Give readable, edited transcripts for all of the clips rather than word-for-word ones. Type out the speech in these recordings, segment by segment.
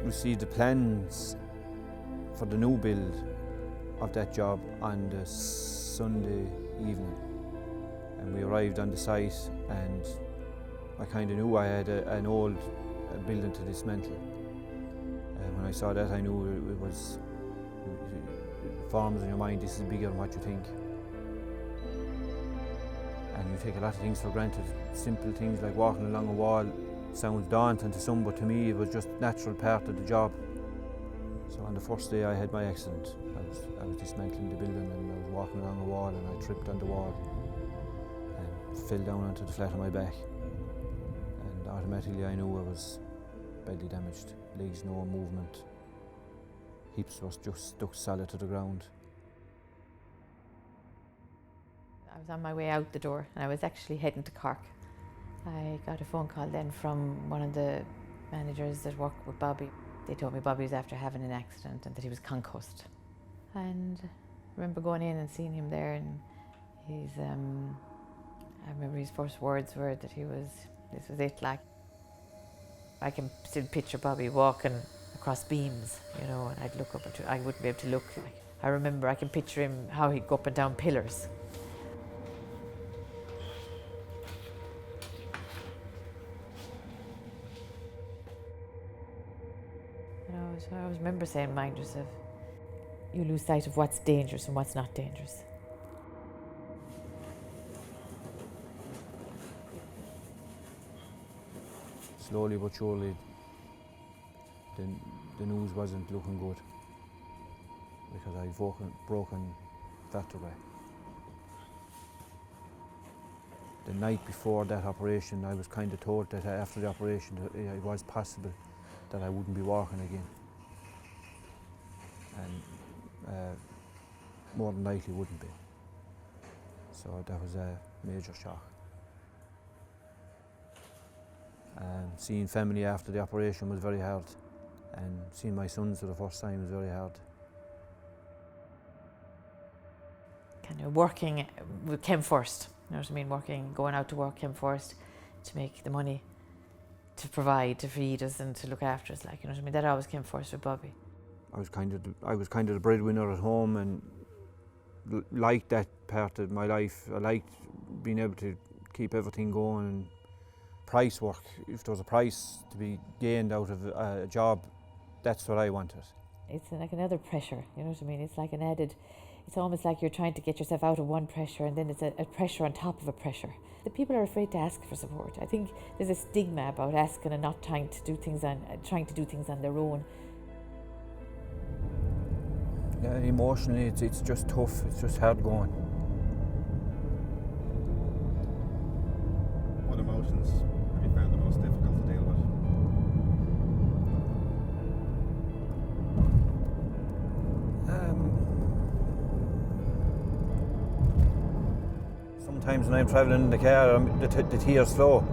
received the plans for the new build of that job on the Sunday evening, and we arrived on the site, and I kind of knew I had an old building to dismantle. And when I saw that, I knew it was, it forms in your mind, this is bigger than what you think. And you take a lot of things for granted. Simple things like walking along a wall sounds daunting to some, but to me it was just a natural part of the job. So on the first day I had my accident, I was dismantling the building, and I was walking along a wall, and I tripped on the wall and fell down onto the flat of my back. And automatically I knew I was badly damaged. Legs, no movement. Hips was just stuck solid to the ground. I was on my way out the door, and I was actually heading to Cork. I got a phone call then from one of the managers that worked with Bobby. They told me Bobby was after having an accident and that he was concussed. And I remember going in and seeing him there, and I remember his first words were that this was it, like. I can still picture Bobby walking across beams, you know, and I'd look up and I wouldn't be able to look. I remember I can picture him, how he'd go up and down pillars. You know, so I always remember saying, mind yourself, you lose sight of what's dangerous and what's not dangerous. Slowly but surely, the news wasn't looking good, because I'd broken vertebrae. The night before that operation, I was kind of told that after the operation it was possible that I wouldn't be walking again, and more than likely wouldn't be. So that was a major shock. Seeing family after the operation was very hard, and seeing my sons for the first time was very hard. Kind of working came first, you know what I mean? Going out to work came first, to make the money, to provide, to feed us and to look after us, like, you know what I mean? That always came first with Bobby. I was kind of the breadwinner at home, and liked that part of my life. I liked being able to keep everything going. And price work, if there was a price to be gained out of a job, that's what I wanted. It's like another pressure, you know what I mean? It's like it's almost like you're trying to get yourself out of one pressure, and then it's a pressure on top of a pressure. The people are afraid to ask for support. I think there's a stigma about asking and not trying to do things on their own. Yeah, emotionally it's just tough, it's just hard going. What emotions have you found the most difficult to deal with? Sometimes when I'm travelling in the car, the tears flow.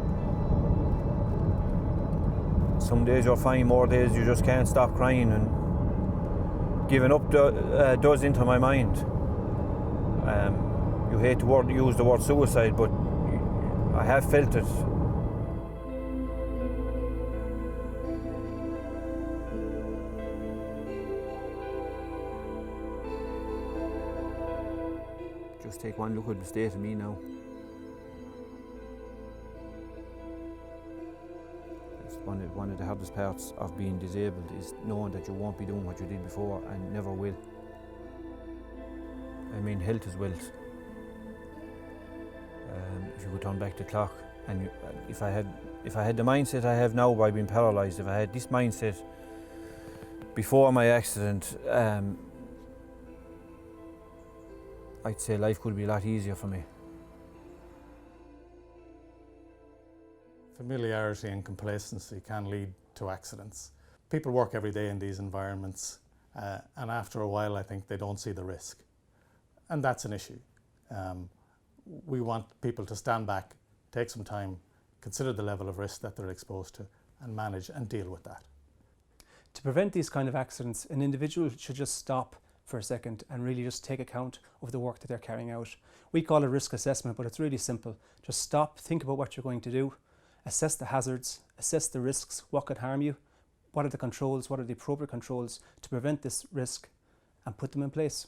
Some days you're fine, more days you just can't stop crying, and giving up does enter my mind. You hate to use the word suicide, but I have felt it. Just take one look at the state of me now. It's one of the hardest parts of being disabled, is knowing that you won't be doing what you did before and never will. I mean, health is wealth. If you could turn back the clock, and if I had the mindset I have now by being paralysed, if I had this mindset before my accident, I'd say life could be a lot easier for me. Familiarity and complacency can lead to accidents. People work every day in these environments, and after a while I think they don't see the risk. And that's an issue. We want people to stand back, take some time, consider the level of risk that they're exposed to, and manage and deal with that. To prevent these kind of accidents, an individual should just stop for a second and really just take account of the work that they're carrying out. We call it risk assessment, but it's really simple. Just stop, think about what you're going to do, assess the hazards, assess the risks, what could harm you, what are the controls, what are the appropriate controls to prevent this risk, and put them in place.